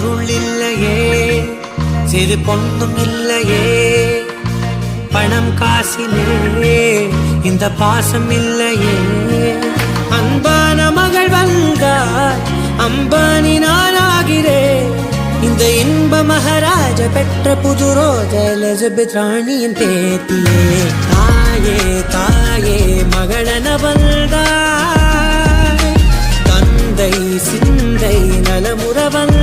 பொருள் இல்லையே, சிறு பொண்ணும் இல்லையே, பணம் காசிலே இந்த பாசம் இல்லையே. அன்பான மகள் வந்தார், அம்பானி நானாகிறேன். இந்த இன்ப மகாராஜ பெற்ற புது ரோஜ எலிசபெத் ராணியின் பேத்தியே. தாயே தாயே மகளன வந்தாய், தந்தை சிந்தை நலமுற வந்தாய்.